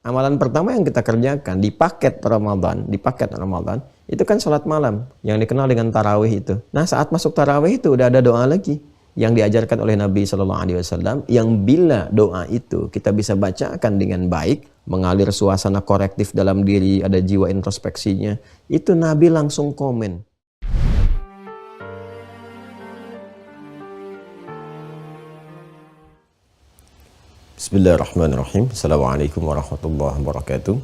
Amalan pertama yang kita kerjakan di paket Ramadan, itu kan sholat malam yang dikenal dengan tarawih itu. Nah, saat masuk tarawih itu udah ada doa lagi yang diajarkan oleh Nabi Shallallahu Alaihi Wasallam, yang bila doa itu kita bisa bacakan dengan baik, mengalir suasana korektif dalam diri, ada jiwa introspeksinya, itu Nabi langsung komen. Bismillahirrahmanirrahim. Assalamualaikum warahmatullahi wabarakatuh.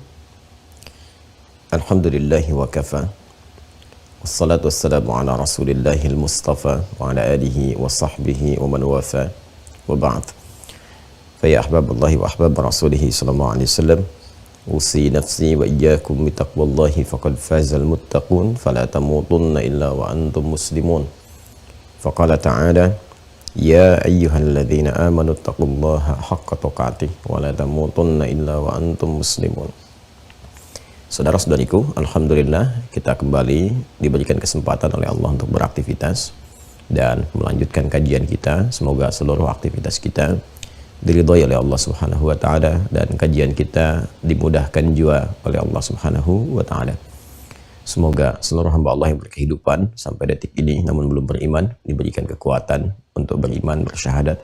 Alhamdulillahi wa kafa. Wassalatu wassalamu ala rasulillahil mustafa wa ala alihi wa sahbihi wa man wafa. Wa ba'd. Fa ya ahbaballahi wa ahbab rasulihi sallallahu alaihi wasallam. Usi nafsi wa iyyakum bi taqwallahi faqad fazal muttaqun fala tamutunna illa wa antum muslimun. Faqala ta'ala Ya ayyuhalladzina amanu taqullaha haqqa tuqatih wa la tamutunna illa wa antum muslimun. Saudara-saudariku, alhamdulillah kita kembali diberikan kesempatan oleh Allah untuk beraktivitas dan melanjutkan kajian kita. Semoga seluruh aktivitas kita diridhai oleh Allah Subhanahu wa taala dan kajian kita dimudahkan juga oleh Allah Subhanahu wa taala. Semoga seluruh hamba Allah yang berkehidupan sampai detik ini namun belum beriman diberikan kekuatan untuk beriman, bersyahadat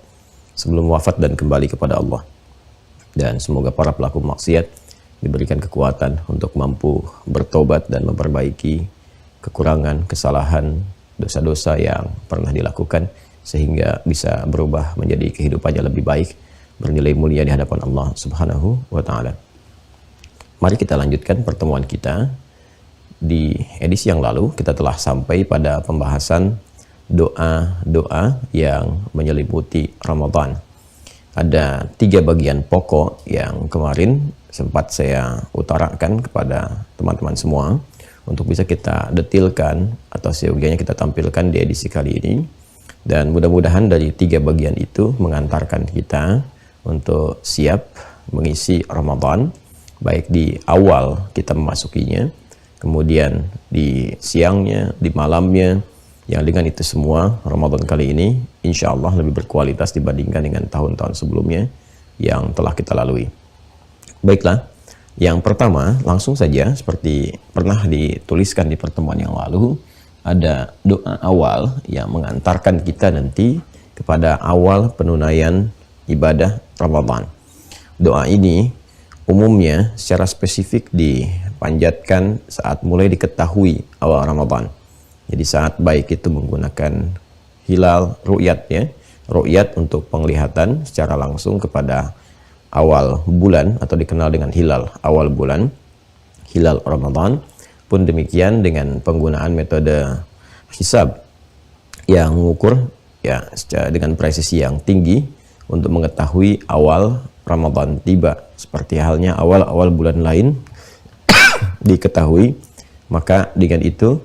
sebelum wafat dan kembali kepada Allah. Dan semoga para pelaku maksiat diberikan kekuatan untuk mampu bertobat dan memperbaiki kekurangan, kesalahan, dosa-dosa yang pernah dilakukan sehingga bisa berubah menjadi kehidupannya lebih baik, bernilai mulia di hadapan Allah Subhanahu wa taala. Mari kita lanjutkan pertemuan kita. Di edisi yang lalu kita telah sampai pada pembahasan doa-doa yang menyelimuti Ramadan. Ada 3 bagian pokok yang kemarin sempat saya utarakan kepada teman-teman semua untuk bisa kita detilkan atau seyogianya kita tampilkan di edisi kali ini. Dan mudah-mudahan dari 3 bagian itu mengantarkan kita untuk siap mengisi Ramadan, baik di awal kita memasukinya, kemudian di siangnya, di malamnya, yang dengan itu semua Ramadan kali ini insya Allah lebih berkualitas dibandingkan dengan tahun-tahun sebelumnya yang telah kita lalui. Baiklah, yang pertama langsung saja seperti pernah dituliskan di pertemuan yang lalu, ada doa awal yang mengantarkan kita nanti kepada awal penunaian ibadah Ramadan. Doa ini umumnya secara spesifik dipanjatkan saat mulai diketahui awal Ramadan. Jadi saat baik itu menggunakan hilal ru'yat ya, ru'yat untuk penglihatan secara langsung kepada awal bulan atau dikenal dengan hilal awal bulan, hilal Ramadan. Pun demikian dengan penggunaan metode hisab yang mengukur ya dengan presisi yang tinggi untuk mengetahui awal Ramadan tiba, seperti halnya awal-awal bulan lain diketahui, maka dengan itu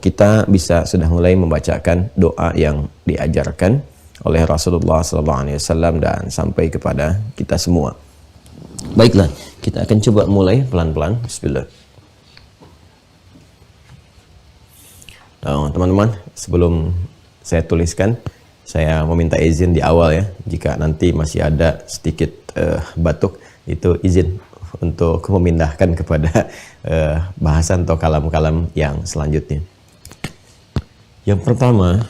kita bisa sudah mulai membacakan doa yang diajarkan oleh Rasulullah SAW dan sampai kepada kita semua. Baiklah, kita akan coba mulai pelan-pelan. Bismillah. Nah, teman-teman, sebelum saya tuliskan, saya meminta izin di awal ya, jika nanti masih ada sedikit batuk, itu izin untuk memindahkan kepada bahasan atau kalam-kalam yang selanjutnya. Yang pertama,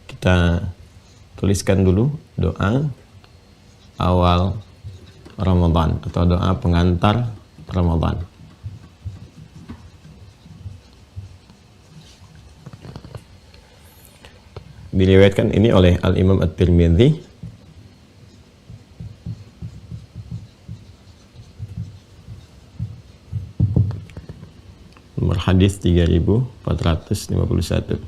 kita tuliskan dulu doa awal Ramadan atau doa pengantar Ramadan. Diriwayatkan ini oleh Al-Imam At-Tirmidzi nomor hadis 3451.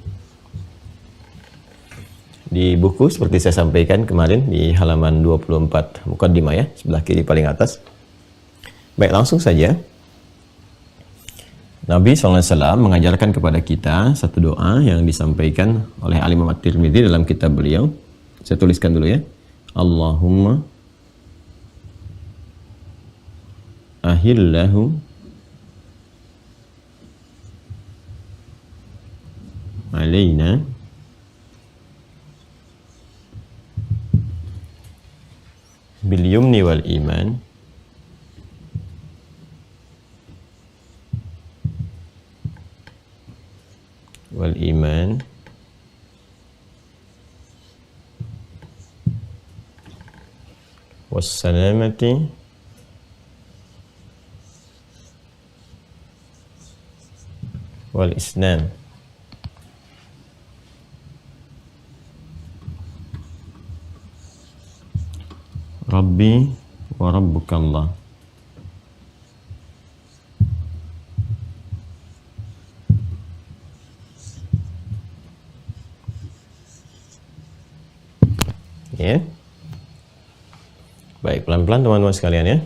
Di buku seperti saya sampaikan kemarin di halaman 24 muqaddimah ya, sebelah kiri paling atas. Baik, langsung saja. Nabi SAW mengajarkan kepada kita satu doa yang disampaikan oleh Al-Imam At-Tirmidzi dalam kitab beliau. Saya tuliskan dulu ya. Allahumma ahillahu alaina bil yumni wal iman iman wassalamati wal islam. Rabbi wa rabbukallah. Ya. Baik, pelan-pelan teman-teman sekalian ya.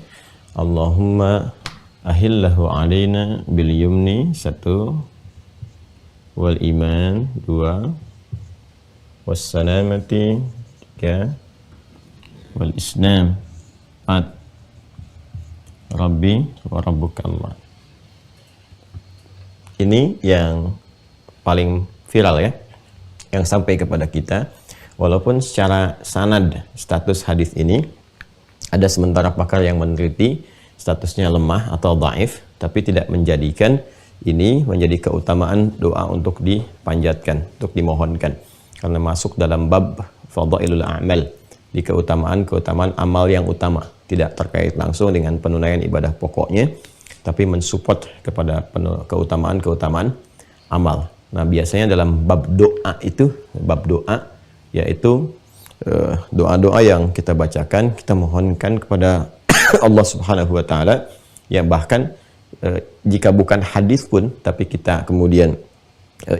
Allahumma ahillahu alaina bil yumni 1, wal iman 2, wassalamati 3, wal islam 4, Rabbi wa rabbukallah. Ini yang paling viral ya, yang sampai kepada kita. Walaupun secara sanad status hadis ini ada sementara pakar yang meneliti statusnya lemah atau dhaif, tapi tidak menjadikan ini menjadi keutamaan doa untuk dipanjatkan, untuk dimohonkan, karena masuk dalam bab fadhailul a'mal, di keutamaan amal yang utama, tidak terkait langsung dengan penunaian ibadah pokoknya, tapi mensupport kepada keutamaan amal. Nah, biasanya dalam bab doa itu, bab doa yaitu doa-doa yang kita bacakan, kita mohonkan kepada Allah Subhanahu wa taala, yang bahkan jika bukan hadis pun, tapi kita kemudian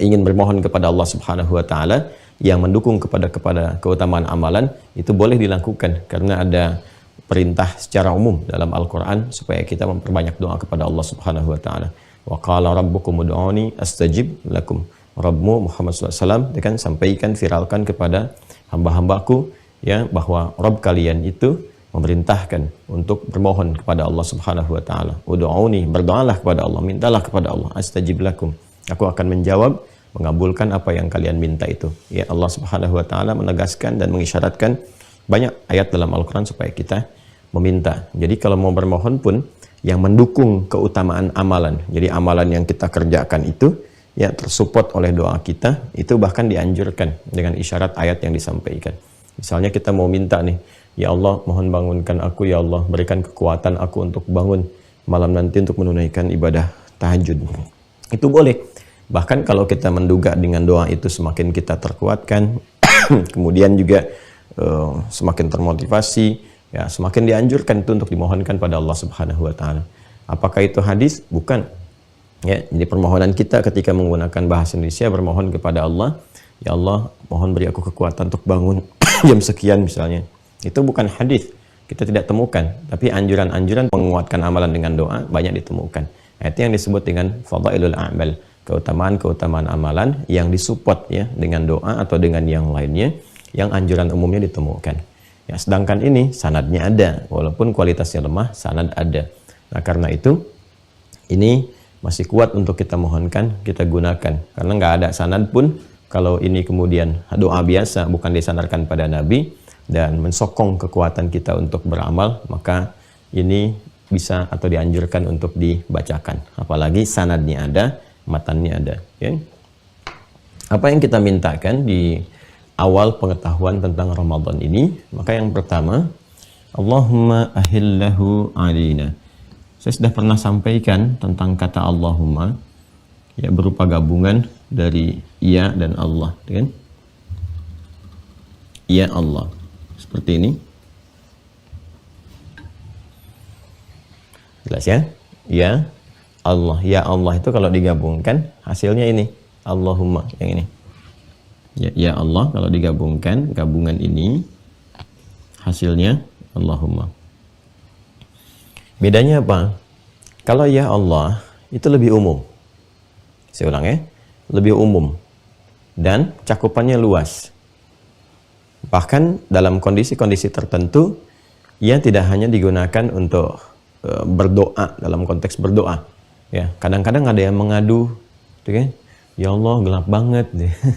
ingin bermohon kepada Allah Subhanahu wa taala yang mendukung kepada keutamaan amalan, itu boleh dilakukan karena ada perintah secara umum dalam Al-Qur'an supaya kita memperbanyak doa kepada Allah Subhanahu wa taala. Wa qala rabbukum ud'uni astajib lakum. Rabbmu Muhammad SAW kan sampaikan, viralkan kepada hamba-hambaku ya, bahwa Rabb kalian itu memerintahkan untuk bermohon kepada Allah Subhanahu wa taala. Ud'uni, berdoalah kepada Allah, mintalah kepada Allah, astajib lakum. Aku akan menjawab, mengabulkan apa yang kalian minta itu. Ya, Allah Subhanahu wa taala menegaskan dan mengisyaratkan banyak ayat dalam Al-Qur'an supaya kita meminta. Jadi kalau mau bermohon pun yang mendukung keutamaan amalan. Jadi amalan yang kita kerjakan itu ya tersupport oleh doa kita, itu bahkan dianjurkan dengan isyarat ayat yang disampaikan. Misalnya kita mau minta nih, ya Allah mohon bangunkan aku, ya Allah berikan kekuatan aku untuk bangun malam nanti untuk menunaikan ibadah tahajud. Itu boleh. Bahkan kalau kita menduga dengan doa itu semakin kita terkuatkan, kemudian juga semakin termotivasi, ya semakin dianjurkan itu untuk dimohonkan pada Allah Subhanahu wa taala. Apakah itu hadis? Bukan. Ya, jadi permohonan kita ketika menggunakan bahasa Indonesia bermohon kepada Allah, ya Allah mohon beri aku kekuatan untuk bangun jam sekian misalnya. Itu bukan hadis, kita tidak temukan, tapi anjuran-anjuran menguatkan amalan dengan doa banyak ditemukan. Nah, itu yang disebut dengan fadhailul a'mal, keutamaan amalan yang disupport ya dengan doa atau dengan yang lainnya, yang anjuran umumnya ditemukan. Ya, sedangkan ini sanadnya ada, walaupun kualitasnya lemah, sanad ada. Nah, karena itu ini masih kuat untuk kita mohonkan, kita gunakan. Karena nggak ada sanad pun, kalau ini kemudian doa biasa, bukan disandarkan pada Nabi, dan mensokong kekuatan kita untuk beramal, maka ini bisa atau dianjurkan untuk dibacakan. Apalagi sanadnya ada, matannya ada. Ya. Apa yang kita mintakan di awal pengetahuan tentang Ramadan ini? Maka yang pertama, Allahumma ahillahu alina. Saya sudah pernah sampaikan tentang kata Allahumma, ya berupa gabungan dari ya dan Allah, kan? Ya Allah, seperti ini. Jelas ya? Ya Allah, ya Allah itu kalau digabungkan hasilnya ini, Allahumma yang ini. Ya Allah kalau digabungkan, gabungan ini hasilnya Allahumma. Bedanya apa? Kalau ya Allah itu lebih umum. Saya ulang ya, lebih umum dan cakupannya luas. Bahkan dalam kondisi-kondisi tertentu, ia tidak hanya digunakan untuk berdoa dalam konteks berdoa. Ya, kadang-kadang ada yang mengadu, tuh kan? Ya Allah gelap banget.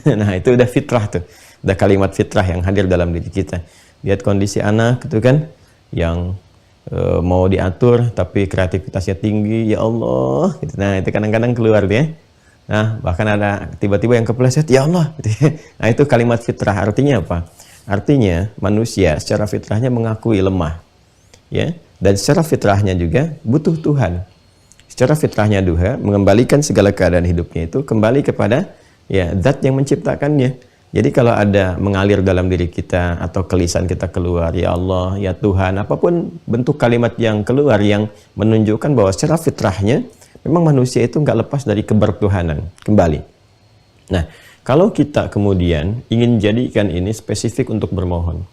Nah itu udah fitrah tuh, udah kalimat fitrah yang hadir dalam diri kita. Lihat kondisi anak itu kan, yang mau diatur tapi kreativitasnya tinggi, ya Allah gitu. Nah itu kadang-kadang keluar dia. Nah, bahkan ada tiba-tiba yang kepleset, ya Allah. Nah, itu kalimat fitrah. Artinya apa? Artinya manusia secara fitrahnya mengakui lemah, ya, dan secara fitrahnya juga butuh Tuhan. Secara fitrahnya juga mengembalikan segala keadaan hidupnya itu kembali kepada ya zat yang menciptakannya. Jadi kalau ada mengalir dalam diri kita atau kelisan kita keluar, ya Allah, ya Tuhan, apapun bentuk kalimat yang keluar yang menunjukkan bahwa secara fitrahnya memang manusia itu nggak lepas dari kebertuhanan kembali. Nah, kalau kita kemudian ingin jadikan ini spesifik untuk bermohon,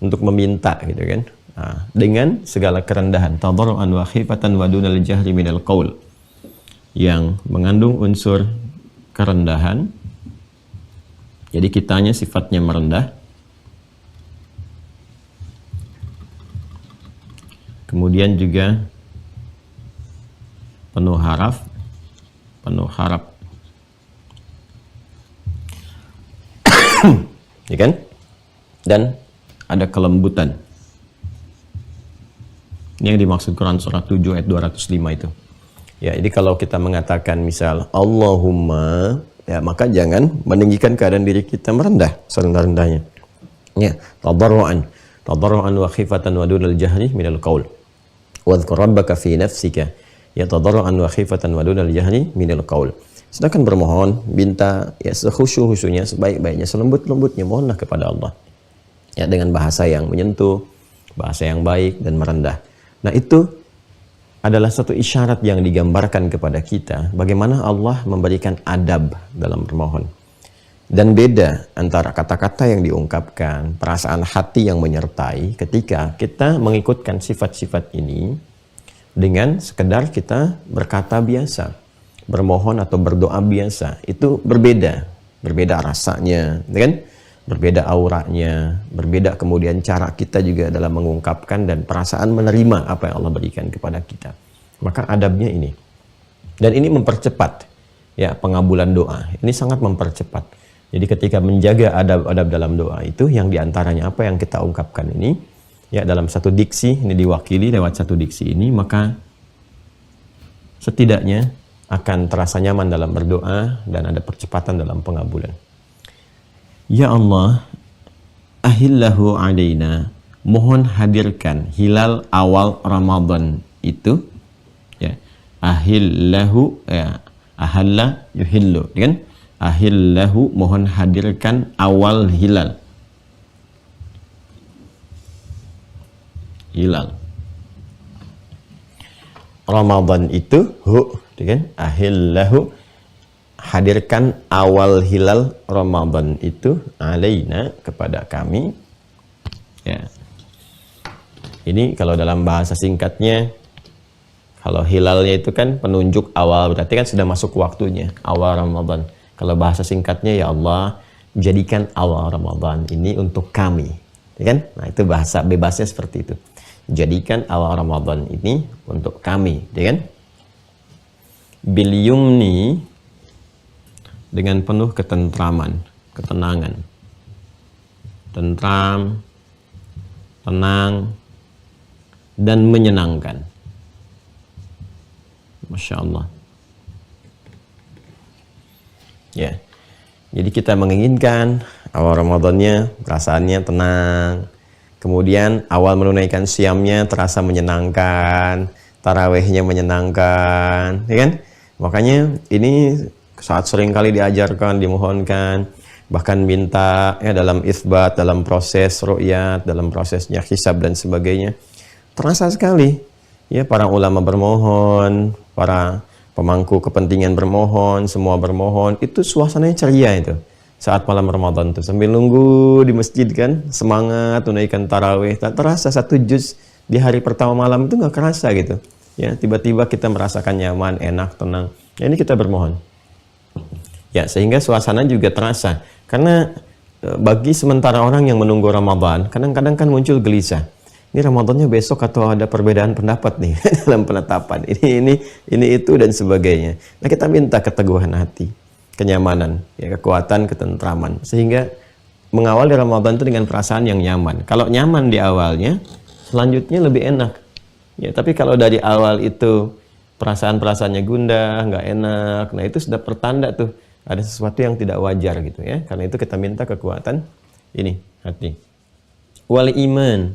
untuk meminta gitu kan, nah, dengan segala kerendahan, tadarruan wa khifatan wa dunal jahri minal qaul, yang mengandung unsur kerendahan. Jadi kitanya sifatnya merendah, kemudian juga penuh harap, ya kan? Dan ada kelembutan. Ini yang dimaksud Quran surah 7 ayat 205 itu. Ya, jadi kalau kita mengatakan misal Allahumma, ya maka jangan meninggikan keadaan diri kita merendah serendah-rendahnya. Ya, tadarruan wa khifatan wa dunal jahri minal qaul. Wadhkur rabbaka fi nafsika ya tadarruan wa khifatan wa dunal jahri minal qaul. Sedangkan bermohon, minta ya sekhusyuk-khusyuknya, sebaik-baiknya, selembut-lembutnya mohonlah kepada Allah. Ya, dengan bahasa yang menyentuh, bahasa yang baik dan merendah. Nah, itu adalah satu isyarat yang digambarkan kepada kita bagaimana Allah memberikan adab dalam bermohon. Dan beda antara kata-kata yang diungkapkan, perasaan hati yang menyertai ketika kita mengikutkan sifat-sifat ini dengan sekedar kita berkata biasa, bermohon atau berdoa biasa. Itu berbeda rasanya, kan? Berbeda auranya, berbeda kemudian cara kita juga dalam mengungkapkan dan perasaan menerima apa yang Allah berikan kepada kita. Maka adabnya ini. Dan ini mempercepat ya pengabulan doa. Ini sangat mempercepat. Jadi ketika menjaga adab-adab dalam doa itu yang diantaranya apa yang kita ungkapkan ini ya dalam satu diksi, ini diwakili lewat satu diksi ini, maka setidaknya akan terasa nyaman dalam berdoa dan ada percepatan dalam pengabulan. Ya Allah, ahillahu alaina, mohon hadirkan hilal awal Ramadan itu, ya, ahillahu, ya, ahalla yuhillu, kan? Ahillahu, mohon hadirkan awal hilal. Hilal Ramadan itu, kan? Ahillahu, hadirkan awal hilal Ramadan itu alaina, kepada kami. Ya. Ini kalau dalam bahasa singkatnya, kalau hilalnya itu kan penunjuk awal, berarti kan sudah masuk waktunya, awal Ramadan. Kalau bahasa singkatnya, ya Allah, jadikan awal Ramadan ini untuk kami. Ya kan? Nah, itu bahasa bebasnya seperti itu. Jadikan awal Ramadan ini untuk kami, ya kan? Bil yumni, dengan penuh ketentraman, ketenangan, tentram, tenang, dan menyenangkan. Masya Allah. Ya, jadi kita menginginkan awal Ramadannya perasaannya tenang, kemudian awal menunaikan siamnya terasa menyenangkan, tarawehnya menyenangkan, ya kan? Makanya ini saat sering kali diajarkan, dimohonkan, bahkan minta ya dalam isbat, dalam proses ru'yat, dalam prosesnya hisab dan sebagainya. Terasa sekali ya para ulama bermohon, para pemangku kepentingan bermohon, semua bermohon, itu suasananya ceria itu. Saat malam Ramadan tuh sambil nunggu di masjid kan, semangat tunaikan tarawih, tak terasa satu juz di hari pertama malam itu nggak kerasa gitu. Ya, tiba-tiba kita merasakan nyaman, enak, tenang. Ya, ini kita bermohon. Ya, sehingga suasana juga terasa. Karena bagi sementara orang yang menunggu Ramadan, kadang-kadang kan muncul gelisah. Ini Ramadannya besok atau ada perbedaan pendapat nih dalam penetapan. Ini itu dan sebagainya. Nah, kita minta keteguhan hati, kenyamanan, ya, kekuatan, ketentraman. Sehingga mengawali Ramadan itu dengan perasaan yang nyaman. Kalau nyaman di awalnya, selanjutnya lebih enak. Ya, tapi kalau dari awal itu Perasaannya gundah, nggak enak. Nah, itu sudah pertanda tuh ada sesuatu yang tidak wajar gitu ya. Karena itu kita minta kekuatan ini hati. Wal iman.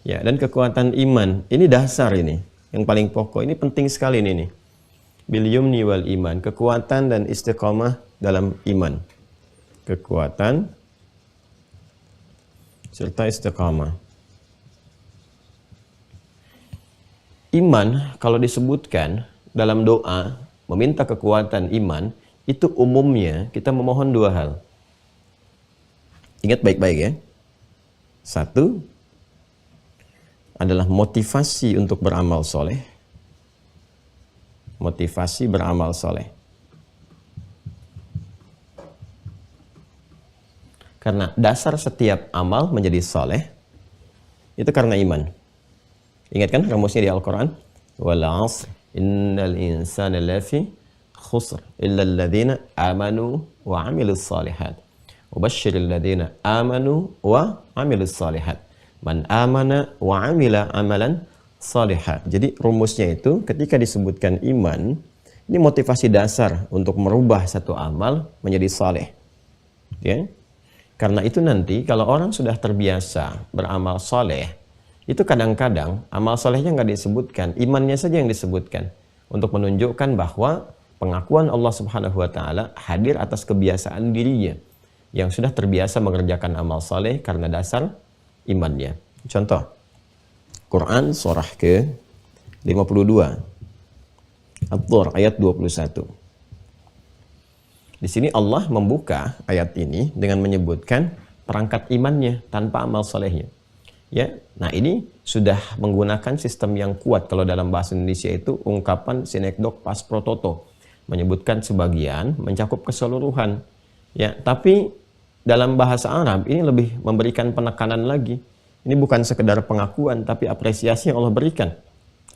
Ya, dan kekuatan iman. Ini dasar ini. Yang paling pokok. Ini penting sekali ini nih. Bil yumni wal iman. Kekuatan dan istiqomah dalam iman. Kekuatan serta istiqamah. Iman kalau disebutkan dalam doa meminta kekuatan iman, itu umumnya kita memohon dua hal. Ingat baik-baik ya. Satu adalah motivasi untuk beramal soleh. Motivasi beramal soleh. Karena dasar setiap amal menjadi soleh itu karena iman. Ingat kan rumusnya di Al-Quran? Wal 'asr innal insana lafi khusr illa alladhina amanu wa 'amilus shalihat. Wabashshiril ladzina amanu wa 'amilus shalihat. Man amana wa 'amila amalan shalihat. Jadi rumusnya itu ketika disebutkan iman, ini motivasi dasar untuk merubah satu amal menjadi saleh. Ya. Karena itu nanti kalau orang sudah terbiasa beramal saleh, itu kadang-kadang amal solehnya nggak disebutkan, imannya saja yang disebutkan untuk menunjukkan bahwa pengakuan Allah Subhanahu wa taala hadir atas kebiasaan dirinya yang sudah terbiasa mengerjakan amal soleh karena dasar imannya. Contoh Quran surah ke-52 At-Tur ayat 21. Di sini Allah membuka ayat ini dengan menyebutkan perangkat imannya tanpa amal solehnya. Ya, nah ini sudah menggunakan sistem yang kuat. Kalau dalam bahasa Indonesia itu ungkapan sinekdok pas pro toto, menyebutkan sebagian, mencakup keseluruhan. Ya, tapi dalam bahasa Arab ini lebih memberikan penekanan lagi. Ini bukan sekedar pengakuan, tapi apresiasi yang Allah berikan.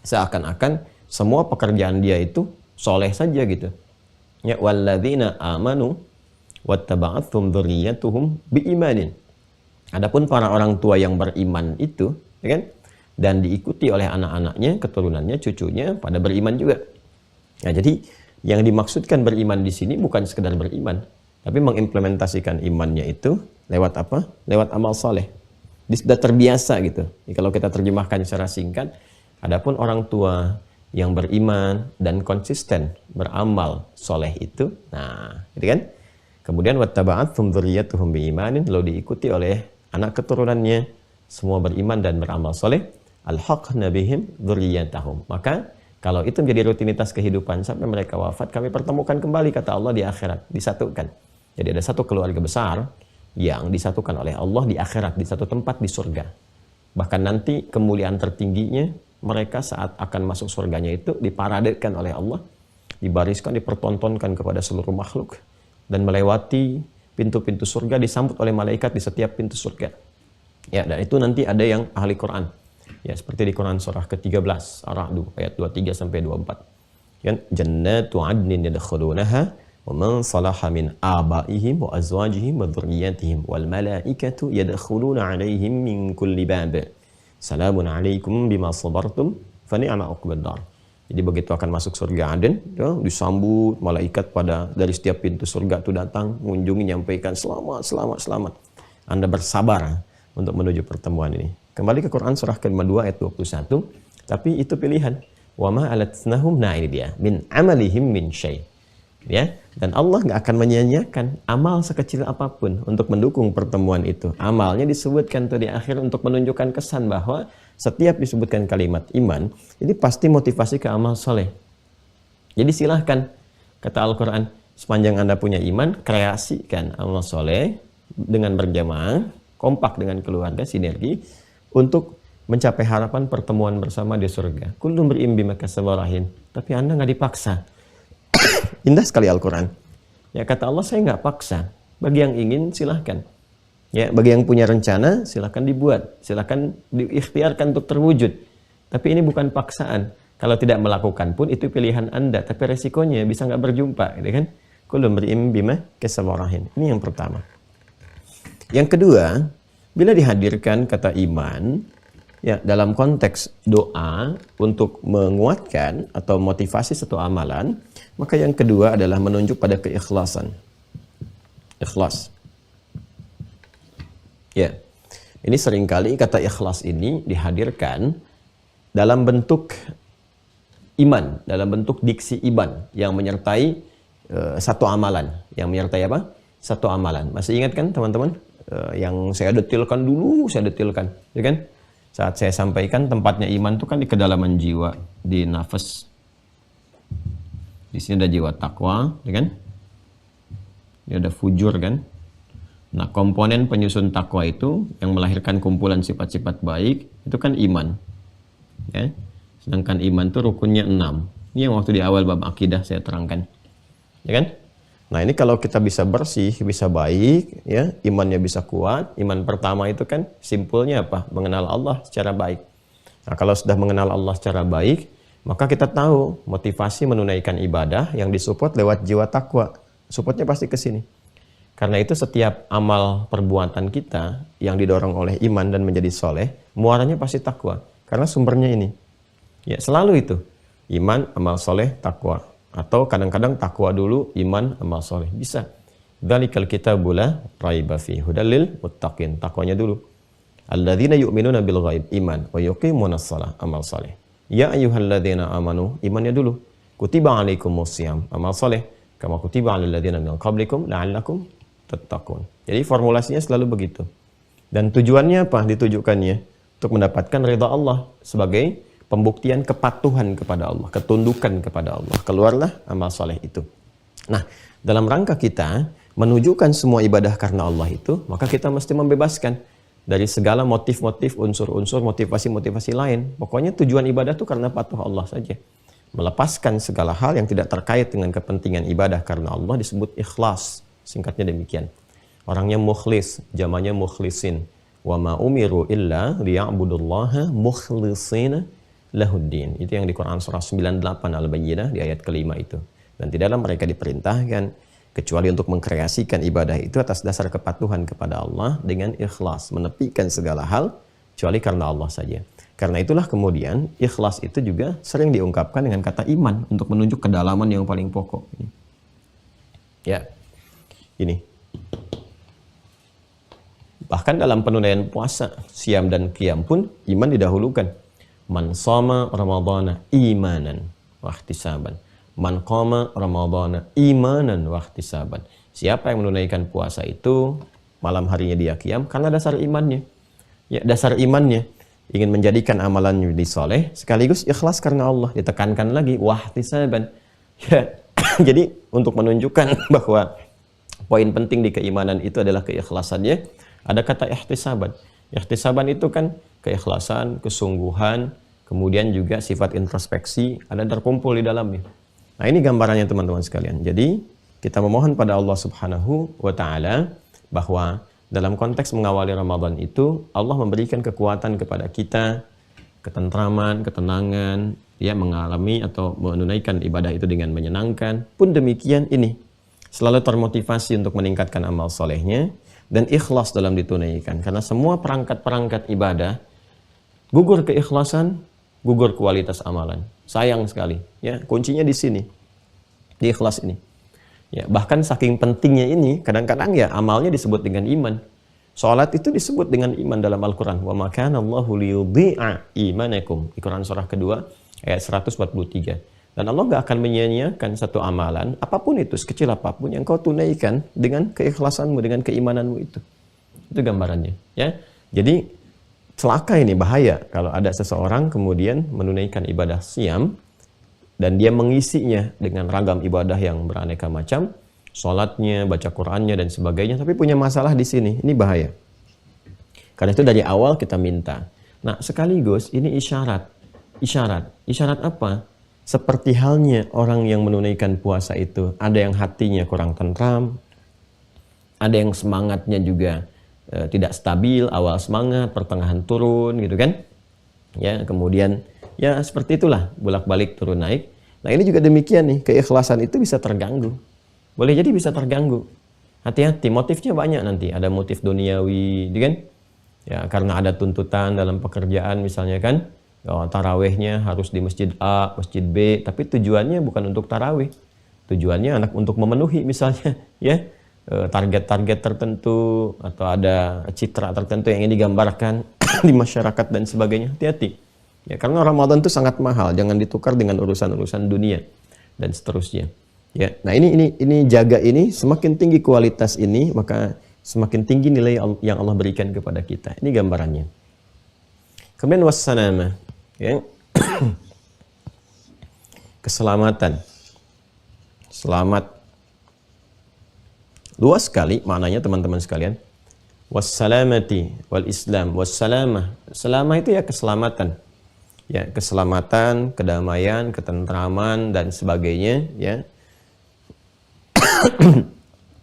Seakan-akan semua pekerjaan dia itu soleh saja gitu. Ya, walladzina amanu wattaba'athum dzurriyyatuhum biimanin. Adapun para orang tua yang beriman itu, ya kan? Dan diikuti oleh anak-anaknya, keturunannya, cucunya pada beriman juga. Nah, jadi yang dimaksudkan beriman di sini bukan sekedar beriman, tapi mengimplementasikan imannya itu lewat apa? Lewat amal soleh. Dia sudah terbiasa gitu. Jadi, kalau kita terjemahkan secara singkat, adapun orang tua yang beriman dan konsisten beramal soleh itu, nah, gitu kan? Kemudian wattaba'athum dzurriyyatuhum biimanin, lalu diikuti oleh anak keturunannya semua beriman dan beramal soleh, alhaqna bihim dzurriyyatahum. Maka kalau itu menjadi rutinitas kehidupan sampai mereka wafat, kami pertemukan kembali, kata Allah, di akhirat, disatukan. Jadi ada satu keluarga besar yang disatukan oleh Allah di akhirat, di satu tempat di surga. Bahkan nanti kemuliaan tertingginya mereka saat akan masuk surganya itu diparadekan oleh Allah, dibariskan, dipertontonkan kepada seluruh makhluk dan melewati pintu-pintu surga, disambut oleh malaikat di setiap pintu surga. Ya, dan itu nanti ada yang ahli Quran. Ya, seperti di Quran surah ke-13 Ar-Ra'd ayat 23 sampai 24. Kan jannatu 'adnin yadkhulunaha wa man salaha min abaihim wa azwajihim wa dzurriyyatihim wal malaikatu yadkhuluna 'alaihim min kulli bab. Salamun 'alaikum bima sabartum fa ni'ma 'uqbad dar. Jadi begitu akan masuk surga Aden, ya, disambut malaikat pada dari setiap pintu surga itu datang, mengunjungi, nyampaikan selamat, selamat, selamat. Anda bersabar untuk menuju pertemuan ini. Kembali ke Quran surah ke-52 ayat 21, tapi itu pilihan. Wa ma alatnahum, nah ini dia, min amalihim min syai'. Ya, dan Allah nggak akan menyia-nyiakan amal sekecil apapun untuk mendukung pertemuan itu. Amalnya disebutkan tuh di akhir untuk menunjukkan kesan bahwa setiap disebutkan kalimat iman, ini pasti motivasi ke amal soleh. Jadi silahkan, kata Al-Quran, sepanjang Anda punya iman, kreasikan amal soleh dengan berjamaah, kompak dengan keluarga, sinergi, untuk mencapai harapan pertemuan bersama di surga. Kullu mri'in bima kasaba rahin. Tapi Anda nggak dipaksa. Indah sekali Al-Quran. Ya, kata Allah, saya nggak paksa. Bagi yang ingin, silahkan. Ya, bagi yang punya rencana, silahkan dibuat. Silahkan diikhtiarkan untuk terwujud. Tapi ini bukan paksaan. Kalau tidak melakukan pun, itu pilihan Anda. Tapi resikonya bisa nggak berjumpa. Gitu kan? Kullu mri'in bima kasaba rahin. Ini yang pertama. Yang kedua, bila dihadirkan kata iman, Ya, dalam konteks doa untuk menguatkan atau motivasi satu amalan, maka yang kedua adalah menunjuk pada keikhlasan. Ikhlas. Ya. Ini seringkali kata ikhlas ini dihadirkan dalam bentuk iman, dalam bentuk diksi iman yang menyertai satu amalan. Yang menyertai apa? Satu amalan. Masih ingat kan teman-teman? Yang saya detilkan dulu, saya detilkan. Ya kan? Saat saya sampaikan tempatnya iman itu kan di kedalaman jiwa, di nafas. Di sini ada jiwa takwa, ya kan? Ini ada fujur kan? Nah, komponen penyusun takwa itu yang melahirkan kumpulan sifat-sifat baik itu kan iman. Ya. Sedangkan iman itu rukunnya 6. Ini yang waktu di awal bab akidah saya terangkan. Ya kan? Nah, ini kalau kita bisa bersih, bisa baik, ya, imannya bisa kuat. Iman pertama itu kan simpulnya apa? Mengenal Allah secara baik. Nah, kalau sudah mengenal Allah secara baik, maka kita tahu motivasi menunaikan ibadah yang disupport lewat jiwa takwa. Supportnya pasti ke sini. Karena itu setiap amal perbuatan kita yang didorong oleh iman dan menjadi soleh, muaranya pasti takwa. Karena sumbernya ini. Ya, selalu itu. Iman, amal soleh, takwa. Atau kadang-kadang takwa dulu, iman, amal soleh. Bisa. Dzalikal kitabu la raiba fihi hudal lil muttaqin. Takwanya dulu. Alladzina yu'minuna bil ghaib, iman, wa yuqimunas shalah, amal soleh. Ya ayyuhalladzina amanu, imannya dulu. Kutiba alaikumus shiyam, amal soleh. Kama kutiba alal ladzina min qablikum la'allakum tattaqun. Jadi formulasinya selalu begitu. Dan tujuannya apa? Ditujukannya untuk mendapatkan ridha Allah sebagai pembuktian kepatuhan kepada Allah, ketundukan kepada Allah. Keluarlah amal soleh itu. Nah, dalam rangka kita menunjukkan semua ibadah karena Allah itu, maka kita mesti membebaskan dari segala motif-motif, unsur-unsur, motivasi-motivasi lain. Pokoknya tujuan ibadah itu karena patuh Allah saja. Melepaskan segala hal yang tidak terkait dengan kepentingan ibadah karena Allah disebut ikhlas. Singkatnya demikian. Orangnya mukhlis, jamannya mukhlisin. Wa ma umiru illa liya'budullaha mukhlishina lahuddin. Itu yang di Quran surah 98 Al-Bayyinah di ayat kelima itu. Dan tidaklah mereka diperintahkan kecuali untuk mengkreasikan ibadah itu atas dasar kepatuhan kepada Allah dengan ikhlas, menepikan segala hal kecuali karena Allah saja. Karena itulah kemudian ikhlas itu juga sering diungkapkan dengan kata iman untuk menunjuk kedalaman yang paling pokok. Ya, ini. Bahkan dalam penunaian puasa, siam dan qiyam pun iman didahulukan. Man shoma ramadhana imanan wa ihtisaban. Man qama ramadhana imanan wa ihtisaban. Siapa yang menunaikan puasa itu malam harinya dia qiyam karena dasar imannya. Ya, dasar imannya ingin menjadikan amalannya menjadi soleh sekaligus ikhlas karena Allah. Ditekankan lagi wa ihtisaban. Ya, jadi untuk menunjukkan bahwa poin penting di keimanan itu adalah keikhlasannya, ada kata ihtisaban. Ihtisaban itu kan keikhlasan, kesungguhan, kemudian juga sifat introspeksi ada terkumpul di dalamnya. Nah, ini gambarannya teman-teman sekalian. Jadi, kita memohon pada Allah Subhanahu wa taala bahwa dalam konteks mengawali Ramadan itu Allah memberikan kekuatan kepada kita, ketentraman, ketenangan, ya, mengalami atau menunaikan ibadah itu dengan menyenangkan. Pun demikian ini selalu termotivasi untuk meningkatkan amal solehnya dan ikhlas dalam ditunaikan. Karena semua perangkat-perangkat ibadah, gugur keikhlasan, gugur kualitas amalan. Sayang sekali. Ya, kuncinya di sini, di ikhlas ini. Ya, bahkan saking pentingnya ini, kadang-kadang ya amalnya disebut dengan iman. Salat itu disebut dengan iman dalam Al-Quran. Wa ma kana Allahu liyudhi'a imanakum. Di Quran surah kedua ayat 143. Dan Allah gak akan menyia-nyiakan satu amalan, apapun itu, sekecil apapun yang kau tunaikan dengan keikhlasanmu, dengan keimananmu itu. Itu gambarannya. Ya. Jadi, celaka ini, bahaya kalau ada seseorang kemudian menunaikan ibadah siam, dan dia mengisinya dengan ragam ibadah yang beraneka macam, sholatnya, baca Qur'annya, dan sebagainya, tapi punya masalah di sini. Ini bahaya. Karena itu dari awal kita minta. Nah, sekaligus ini isyarat. Isyarat apa? Seperti halnya orang yang menunaikan puasa itu, ada yang hatinya kurang tentram, ada yang semangatnya juga tidak stabil, awal semangat, pertengahan turun, gitu kan? Ya, kemudian ya seperti itulah, bolak-balik turun naik. Nah, ini juga demikian nih, keikhlasan itu bisa terganggu. Boleh jadi bisa terganggu. Hati-hati, motifnya banyak nanti. Ada motif duniawi, gitu kan? Ya, karena ada tuntutan dalam pekerjaan misalnya kan, oh, tarawihnya harus di masjid A, masjid B, tapi tujuannya bukan untuk tarawih. Tujuannya anak untuk memenuhi misalnya, ya, target-target tertentu atau ada citra tertentu yang ingin digambarkan di masyarakat dan sebagainya. Hati-hati. Ya, karena Ramadan itu sangat mahal, jangan ditukar dengan urusan-urusan dunia dan seterusnya. Ya, nah ini jaga ini, semakin tinggi kualitas ini, maka semakin tinggi nilai yang Allah berikan kepada kita. Ini gambarannya. Kemudian wassalamah, ya. Keselamatan. Selamat. Luas sekali maknanya teman-teman sekalian. Wassalamati wal Islam. Wassalamah. Selamah itu ya keselamatan. Ya, keselamatan, kedamaian, ketentraman dan sebagainya, ya.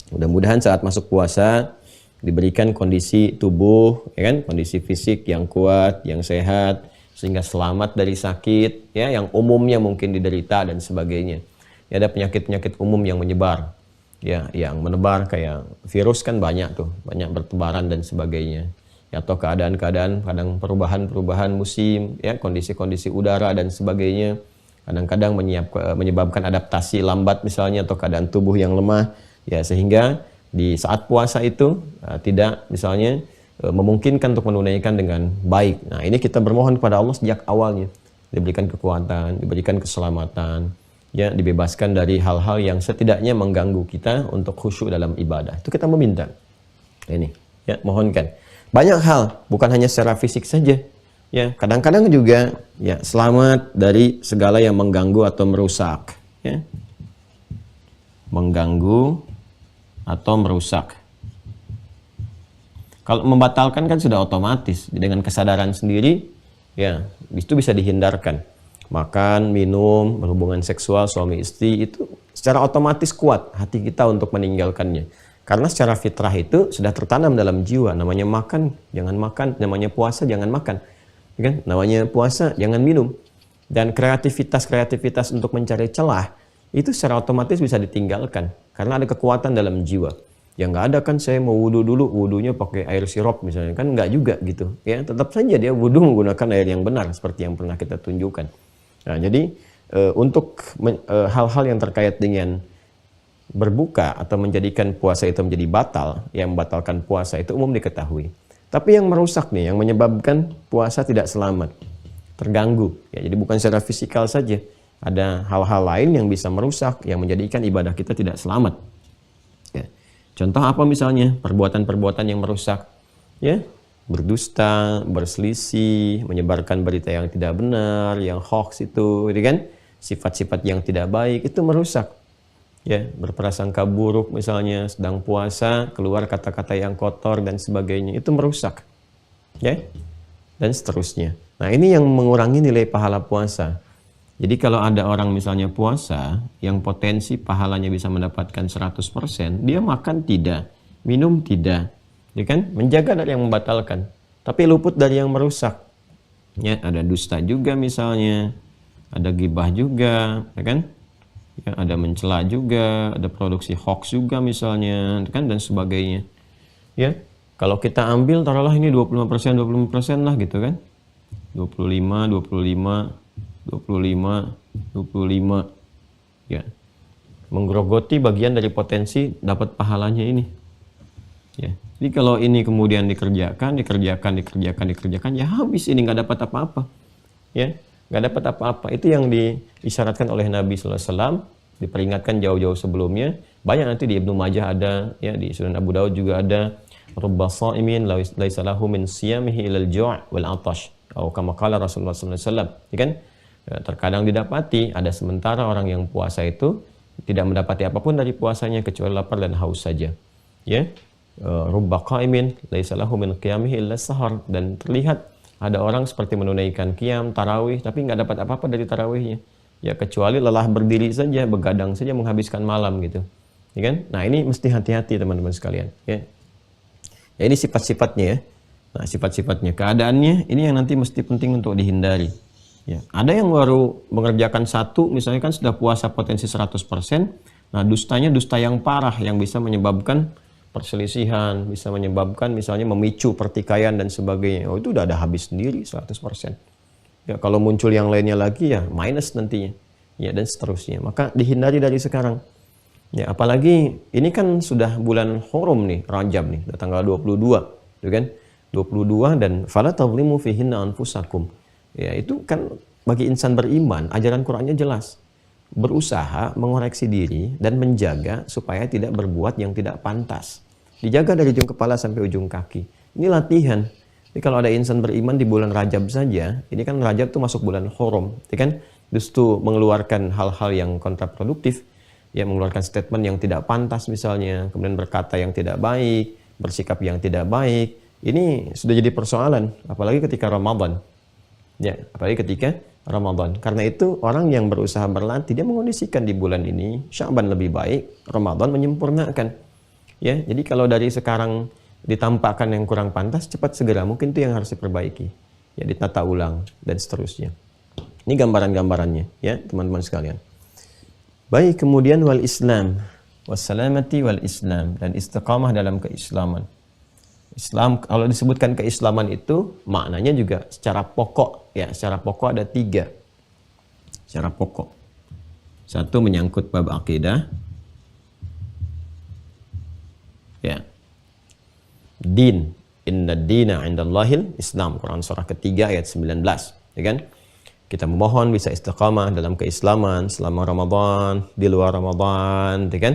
Mudah-mudahan saat masuk puasa diberikan kondisi tubuh, ya kan, kondisi fisik yang kuat, yang sehat, sehingga selamat dari sakit, ya, yang umumnya mungkin diderita dan sebagainya. Ya, ada penyakit-penyakit umum yang menyebar, ya, yang menebar kayak virus kan banyak tuh, banyak bertebaran dan sebagainya. Ya, atau keadaan-keadaan kadang perubahan-perubahan musim, ya, kondisi-kondisi udara dan sebagainya. Kadang-kadang menyebabkan adaptasi lambat misalnya atau keadaan tubuh yang lemah, ya, sehingga di saat puasa itu tidak misalnya memungkinkan untuk menunaikan dengan baik. Nah, ini kita bermohon kepada Allah sejak awalnya, diberikan kekuatan, diberikan keselamatan, ya, dibebaskan dari hal-hal yang setidaknya mengganggu kita untuk khusyuk dalam ibadah. Itu kita meminta. Ini, ya, mohonkan. Banyak hal, bukan hanya secara fisik saja. Ya, kadang-kadang juga, ya, selamat dari segala yang mengganggu atau merusak, ya. Mengganggu atau merusak. Kalau membatalkan kan sudah otomatis dengan kesadaran sendiri, ya, itu bisa dihindarkan. Makan, minum, berhubungan seksual suami istri itu secara otomatis kuat hati kita untuk meninggalkannya. Karena secara fitrah itu sudah tertanam dalam jiwa. Namanya makan, jangan makan. Namanya puasa, jangan makan. Kan? Namanya puasa, jangan minum. Dan kreativitas untuk mencari celah itu secara otomatis bisa ditinggalkan karena ada kekuatan dalam jiwa. Yang nggak ada kan saya mau wudhu dulu, wudhunya pakai air sirop misalnya, kan nggak juga gitu. Ya, tetap saja dia wudhu menggunakan air yang benar seperti yang pernah kita tunjukkan. Nah, jadi untuk hal-hal yang terkait dengan berbuka atau menjadikan puasa itu menjadi batal, yang membatalkan puasa itu umum diketahui. Tapi yang merusak nih, yang menyebabkan puasa tidak selamat, terganggu. Ya, jadi bukan secara fisikal saja. Ada hal-hal lain yang bisa merusak, yang menjadikan ibadah kita tidak selamat. Ya. Contoh apa misalnya? Perbuatan-perbuatan yang merusak. Ya, berdusta, berselisih, menyebarkan berita yang tidak benar, yang hoax itu, gitu kan? Sifat-sifat yang tidak baik, itu merusak. Ya, berprasangka buruk misalnya sedang puasa, keluar kata-kata yang kotor dan sebagainya, itu merusak. Ya, dan seterusnya. Nah, ini yang mengurangi nilai pahala puasa. Jadi kalau ada orang misalnya puasa yang potensi pahalanya bisa mendapatkan 100%, dia makan tidak, minum tidak, ya kan? Menjaga dari yang membatalkan, tapi luput dari yang merusak. Ya, ada dusta juga misalnya, ada gibah juga, ya kan? Ya, ada mencela juga, ada produksi hoax juga misalnya, kan, dan sebagainya. Ya, kalau kita ambil taruhlah ini 25% lah gitu kan. 25 ya, menggerogoti bagian dari potensi dapat pahalanya ini. Ya, jadi kalau ini kemudian dikerjakan, ya habis ini nggak dapat apa-apa. Ya, nggak dapat apa-apa. Itu yang diisyaratkan oleh Nabi SAW, diperingatkan jauh-jauh sebelumnya. Banyak nanti di Ibnu Majah ada, ya, di Sunan Abu Daud juga ada. Rubba sha'imin laisa lahu min siyamihi ilal ju' wal 'atash. Atau kama qala Rasulullah SAW, ya kan? Ya, terkadang didapati ada sementara orang yang puasa itu tidak mendapati apapun dari puasanya kecuali lapar dan haus saja. Ya, rubba qa'imin laisa lahu min qiyamihi illa sahar, dan terlihat ada orang seperti menunaikan qiyam tarawih tapi nggak dapat apa-apa dari tarawihnya. Ya, kecuali lelah berdiri saja, begadang saja menghabiskan malam gitu. Ya kan? Nah, ini mesti hati-hati teman-teman sekalian, ya. Ya, ini sifat-sifatnya ya. Nah, sifat-sifatnya, keadaannya ini yang nanti mesti penting untuk dihindari. Ya, ada yang baru mengerjakan satu, misalnya kan sudah puasa potensi 100%, nah dustanya dusta yang parah yang bisa menyebabkan perselisihan, bisa menyebabkan misalnya memicu pertikaian dan sebagainya. Oh, itu udah ada habis sendiri 100%. Ya, kalau muncul yang lainnya lagi ya minus nantinya. Ya, dan seterusnya. Maka dihindari dari sekarang. Ya, apalagi ini kan sudah bulan Hurum nih, Rajab nih, tanggal 22, gitu kan? 22 dan fala tadhlimu fihinna anfusakum. Ya, itu kan bagi insan beriman, ajaran Qur'annya jelas. Berusaha mengoreksi diri dan menjaga supaya tidak berbuat yang tidak pantas. Dijaga dari ujung kepala sampai ujung kaki. Ini latihan. Jadi kalau ada insan beriman di bulan Rajab saja, ini kan Rajab tuh masuk bulan Hurum, ya kan? Justru mengeluarkan hal-hal yang kontraproduktif, ya, mengeluarkan statement yang tidak pantas misalnya, kemudian berkata yang tidak baik, bersikap yang tidak baik. Ini sudah jadi persoalan, apalagi ketika Ramadan. Ya, apalagi ketika Ramadan. Karena itu orang yang berusaha berlatih, dia mengondisikan di bulan ini Sya'ban lebih baik, Ramadan menyempurnakan. Ya, jadi kalau dari sekarang ditampakkan yang kurang pantas, cepat segera, mungkin itu yang harus diperbaiki. Ya, ditata ulang dan seterusnya. Ini gambaran-gambarannya, ya, teman-teman sekalian. Baik, kemudian wal Islam, wassalamati wal Islam, dan istiqamah dalam keislaman. Islam, kalau disebutkan keislaman itu maknanya juga secara pokok, ya, secara pokok ada 3. Secara pokok. 1 menyangkut bab akidah. Ya. Din, inna dina 'indallahil Islam, Quran surah ketiga ayat 19, ya kan? Kita memohon bisa istiqamah dalam keislaman selama Ramadan, di luar Ramadan, ya kan?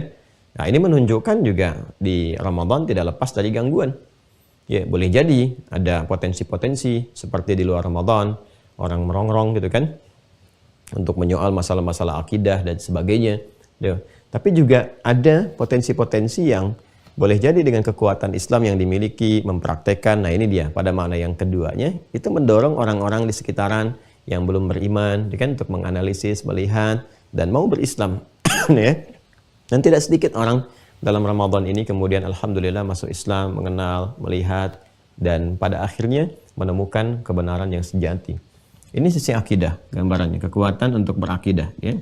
Nah, ini menunjukkan juga di Ramadan tidak lepas dari gangguan. Ya, boleh jadi ada potensi-potensi seperti di luar Ramadan, orang merongrong gitu kan, untuk menyoal masalah-masalah akidah dan sebagainya. Ya. Tapi juga ada potensi-potensi yang boleh jadi dengan kekuatan Islam yang dimiliki, mempraktekkan. Nah, ini dia pada makna yang keduanya, itu mendorong orang-orang di sekitaran yang belum beriman, ya kan, untuk menganalisis, melihat, dan mau berislam. Ya. Dan tidak sedikit orang dalam Ramadan ini kemudian alhamdulillah masuk Islam, mengenal, melihat, dan pada akhirnya menemukan kebenaran yang sejati. Ini sisi akidah, gambarannya, kekuatan untuk berakidah. Ya.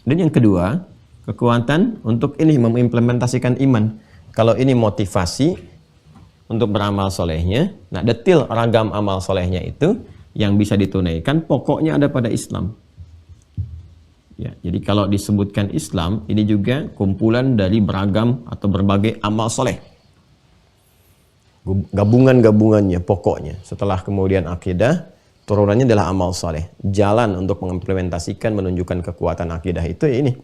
Dan yang kedua, kekuatan untuk ini mengimplementasikan iman. Kalau ini motivasi untuk beramal solehnya, nah detil ragam amal solehnya itu yang bisa ditunaikan, pokoknya ada pada Islam. Ya, jadi kalau disebutkan Islam, ini juga kumpulan dari beragam atau berbagai amal soleh. Gabungan-gabungannya, pokoknya. Setelah kemudian akidah, turunannya adalah amal soleh. Jalan untuk mengimplementasikan, menunjukkan kekuatan akidah itu ini,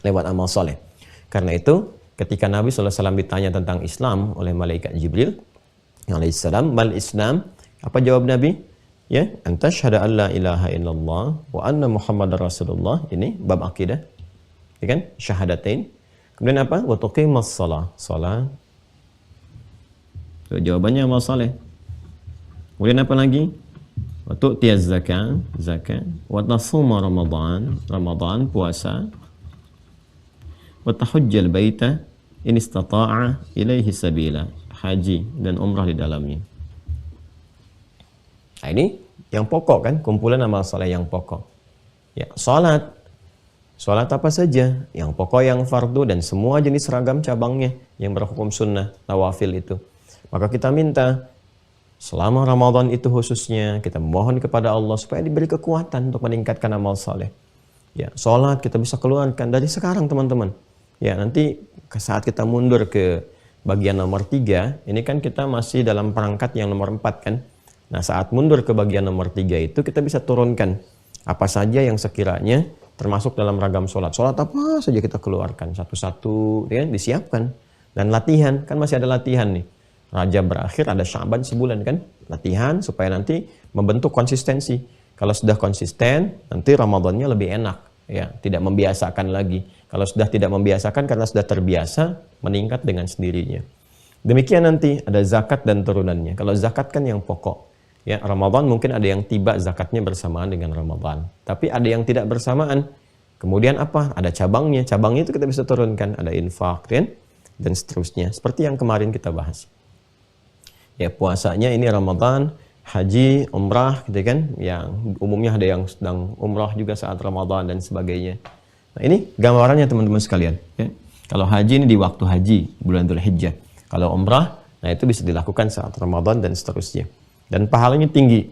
lewat amal soleh. Karena itu, ketika Nabi SAW ditanya tentang Islam oleh malaikat Jibril, alaihissalam, mal Islam, apa jawab Nabi? Ya, anta syahada an la ilaha illallah wa anna muhammadar rasulullah. Ini bab akidah, ya kan, syahadatain. Kemudian apa? Wa tuqimas shalah, salat. So, jawabannya amal saleh. Kemudian apa lagi? Wa tu'tiyaz zakat, zakat. Wa tasuma ramadan, ramadan, puasa. Wa tahujjal baita in istata'a ilaihi sabila, haji dan umrah di dalamnya. Nah, ini yang pokok kan, kumpulan amal soleh yang pokok. Ya, salat. Salat apa saja? Yang pokok, yang fardu, dan semua jenis ragam cabangnya yang berhukum sunnah, nawafil itu. Maka kita minta selama Ramadan itu khususnya, kita mohon kepada Allah supaya diberi kekuatan untuk meningkatkan amal soleh. Ya, salat kita bisa keluarkan dari sekarang, teman-teman. Ya, nanti saat kita mundur ke bagian nomor 3, ini kan kita masih dalam perangkat yang nomor 4 kan. Nah, saat mundur ke bagian nomor 3 itu kita bisa turunkan apa saja yang sekiranya termasuk dalam ragam sholat. Sholat apa saja kita keluarkan satu-satu, ya, disiapkan. Dan latihan, kan masih ada latihan nih. Rajab berakhir, ada Sya'ban sebulan kan. Latihan supaya nanti membentuk konsistensi. Kalau sudah konsisten, nanti Ramadannya lebih enak. Ya, tidak membiasakan lagi. Kalau sudah tidak membiasakan karena sudah terbiasa, meningkat dengan sendirinya. Demikian nanti ada zakat dan turunannya. Kalau zakat kan yang pokok. Ya, Ramadan mungkin ada yang tiba zakatnya bersamaan dengan Ramadan. Tapi ada yang tidak bersamaan. Kemudian apa? Ada cabangnya. Cabangnya itu kita bisa turunkan. Ada infak, kan? Dan seterusnya. Seperti yang kemarin kita bahas. Ya, puasanya ini Ramadan, haji, umrah, gitu kan? Yang umumnya ada yang sedang umrah juga saat Ramadan dan sebagainya. Nah, ini gambarannya teman-teman sekalian. Ya. Kalau haji ini di waktu haji, bulan Dzulhijjah. Kalau umrah, nah itu bisa dilakukan saat Ramadan dan seterusnya. Dan pahalanya tinggi.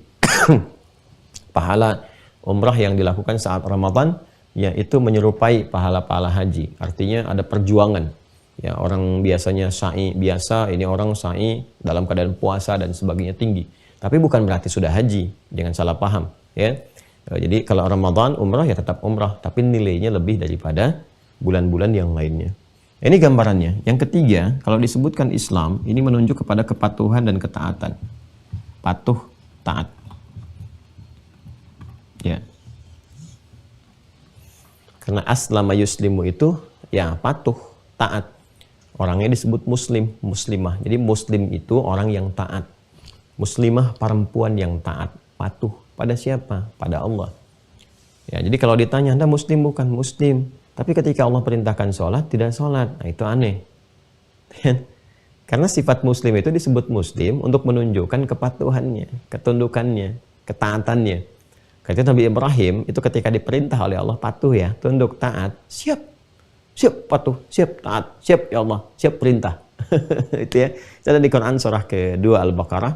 Pahala umrah yang dilakukan saat Ramadan, yaitu menyerupai pahala-pahala haji. Artinya ada perjuangan. Ya, orang biasanya sa'i biasa, ini orang sa'i dalam keadaan puasa dan sebagainya tinggi. Tapi bukan berarti sudah haji, jangan salah paham. Ya, jadi kalau Ramadan umrah ya tetap umrah, tapi nilainya lebih daripada bulan-bulan yang lainnya. Ini gambarannya. Yang ketiga, kalau disebutkan Islam, ini menunjuk kepada kepatuhan dan ketaatan. Patuh, taat. Ya. Karena aslama yuslimu itu ya patuh, taat. Orangnya disebut muslim, muslimah. Jadi muslim itu orang yang taat. Muslimah perempuan yang taat, patuh pada siapa? Pada Allah. Ya, jadi kalau ditanya, Anda muslim bukan? Muslim. Tapi ketika Allah perintahkan sholat, tidak sholat. Nah, itu aneh. Karena sifat muslim itu disebut muslim untuk menunjukkan kepatuhannya, ketundukannya, ketaatannya. Ketika Nabi Ibrahim itu ketika diperintah oleh Allah patuh ya, tunduk, taat, siap. Siap patuh, siap taat, siap ya Allah, siap perintah. Itu ya. Itu ada di Quran surah kedua Al-Baqarah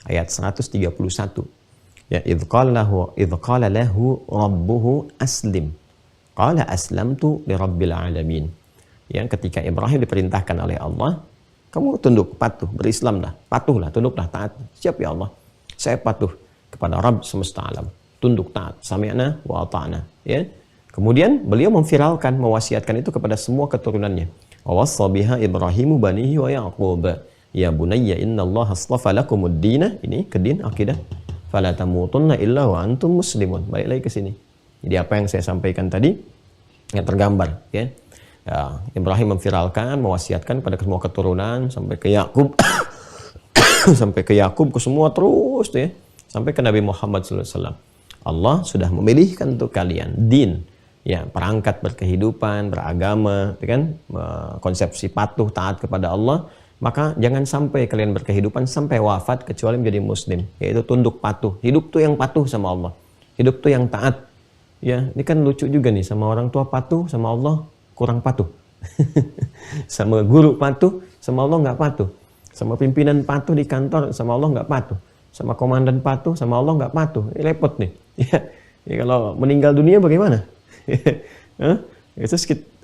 ayat 131. Ya, idz qala lahu rabbuhu aslim. Qala aslamtu lirabbil alamin. Ya, ketika Ibrahim diperintahkan oleh Allah, kamu tunduk, patuh, berislamlah, patuhlah, tunduklah, taat. Siap ya Allah. Saya patuh kepada Rabb semesta alam. Tunduk, taat, sami'na wa ata'na. Ya. Kemudian beliau memviralkan, mewasiatkan itu kepada semua keturunannya. Wa wassa biha Ibrahimu banihi wa Yaqub. Ya bunayya innallaha astafa lakumud dina. Ini ke din akidah. Fala tamutunna illa wa antum muslimun. Balik lagi ke sini. Jadi apa yang saya sampaikan tadi yang tergambar, ya. Ya, Ibrahim memviralkan, mewasiatkan pada semua keturunan sampai ke Yakub. Sampai ke Yakub, ke semua terus ya. Sampai ke Nabi Muhammad SAW. Allah sudah memilihkan untuk kalian din, ya, perangkat berkehidupan, beragama, kan, konsepsi patuh taat kepada Allah. Maka jangan sampai kalian berkehidupan sampai wafat kecuali menjadi muslim, yaitu tunduk patuh. Hidup tuh yang patuh sama Allah, hidup tuh yang taat. Ya, ini kan lucu juga nih, sama orang tua patuh, sama Allah kurang patuh. Sama guru patuh, sama Allah nggak patuh. Sama pimpinan patuh di kantor, sama Allah nggak patuh. Sama komandan patuh, sama Allah nggak patuh. Ini repot nih. Ya, kalau meninggal dunia bagaimana? Itu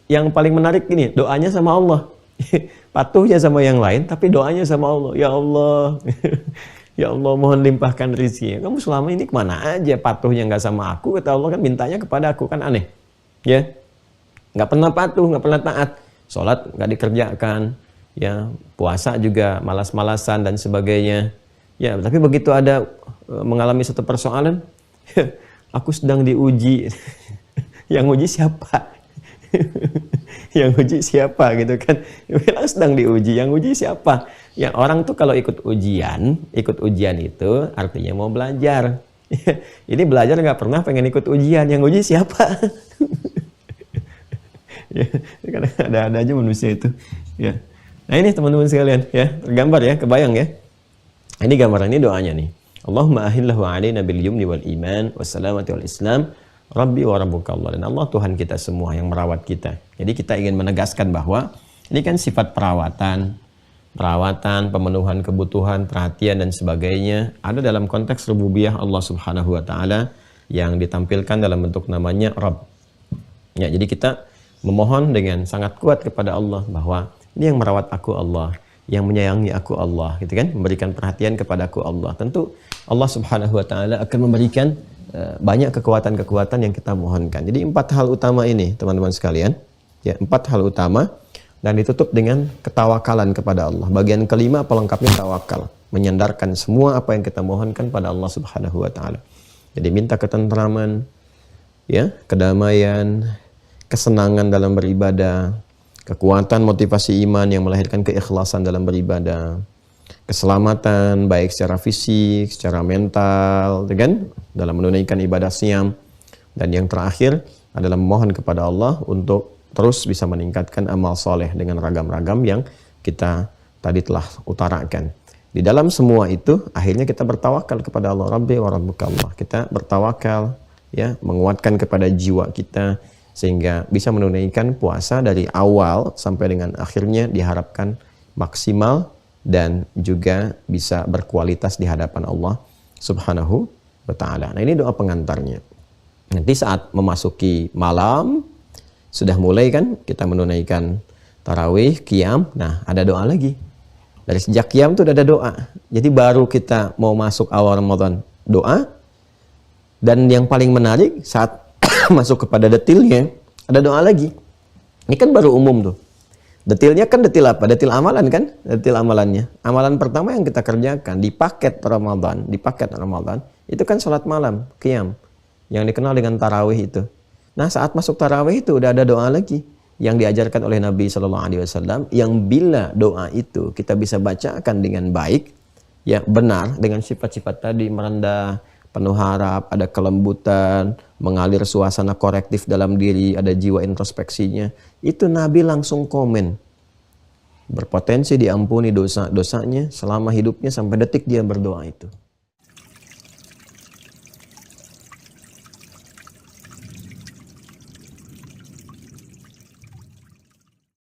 yang paling menarik ini, doanya sama Allah. Patuhnya sama yang lain, tapi doanya sama Allah. Ya Allah, ya Allah mohon limpahkan rezeki. Kamu selama ini kemana aja patuhnya nggak sama aku? Kata Allah kan mintanya kepada aku, kan aneh. Ya, nggak pernah patuh, nggak pernah taat. Sholat nggak dikerjakan. Ya, puasa juga malas-malasan dan sebagainya. Ya, tapi begitu ada mengalami satu persoalan, aku sedang diuji. Yang uji siapa? Yang uji siapa gitu kan? Bilang sedang diuji, yang uji siapa? Yang orang tuh kalau ikut ujian itu artinya mau belajar. Ini belajar nggak pernah pengen ikut ujian, yang uji siapa? Ya, kadang ada aja manusia itu. Ya. Nah ini teman-teman sekalian, ya, tergambar ya, kebayang ya. Ini gambaran, ini doanya nih. Allahumma ahillahu alaina bil yumni wal iman wassalamati wal islam rabbi wa rabbuka Allah. Dan Allah Tuhan kita semua yang merawat kita. Jadi kita ingin menegaskan bahwa ini kan sifat perawatan, pemenuhan kebutuhan, perhatian dan sebagainya ada dalam konteks rububiyah Allah Subhanahu wa taala yang ditampilkan dalam bentuk namanya Rabb. Ya, jadi kita memohon dengan sangat kuat kepada Allah bahwa ini yang merawat aku Allah, yang menyayangi aku Allah, gitu kan, memberikan perhatian kepada aku Allah. Tentu Allah Subhanahu wa taala akan memberikan banyak kekuatan-kekuatan yang kita mohonkan. Jadi 4 hal utama ini, teman-teman sekalian, ya, 4 hal utama, dan ditutup dengan ketawakalan kepada Allah. Bagian kelima pelengkapnya tawakal, menyandarkan semua apa yang kita mohonkan pada Allah Subhanahu wa taala. Jadi minta ketentraman, ya, kedamaian, kesenangan dalam beribadah, kekuatan motivasi iman yang melahirkan keikhlasan dalam beribadah, keselamatan baik secara fisik, secara mental, kan, dalam menunaikan ibadah siam, dan yang terakhir adalah memohon kepada Allah untuk terus bisa meningkatkan amal soleh dengan ragam-ragam yang kita tadi telah utarakan. Di dalam semua itu akhirnya kita bertawakal kepada Allah, Rabbi wa Rabbuka Allah. Kita bertawakal, ya, menguatkan kepada jiwa kita sehingga bisa menunaikan puasa dari awal sampai dengan akhirnya diharapkan maksimal dan juga bisa berkualitas di hadapan Allah Subhanahu wa ta'ala. Nah, ini doa pengantarnya. Nanti saat memasuki malam sudah mulai kan kita menunaikan tarawih, qiyam. Nah, ada doa lagi. Dari sejak qiyam itu ada doa. Jadi baru kita mau masuk awal Ramadan doa. Dan yang paling menarik saat masuk kepada detilnya, ada doa lagi. Ini kan baru umum tuh. Detilnya kan detil apa? Detil amalan kan? Detil amalannya. Amalan pertama yang kita kerjakan di paket Ramadan, itu kan sholat malam, qiyam. Yang dikenal dengan tarawih itu. Nah, saat masuk tarawih itu udah ada doa lagi yang diajarkan oleh Nabi SAW, yang bila doa itu kita bisa bacakan dengan baik, ya benar, dengan sifat-sifat tadi, merendah, penuh harap, ada kelembutan, mengalir suasana korektif dalam diri, ada jiwa introspeksinya, itu Nabi langsung komen. Berpotensi diampuni dosa-dosanya selama hidupnya sampai detik dia berdoa itu.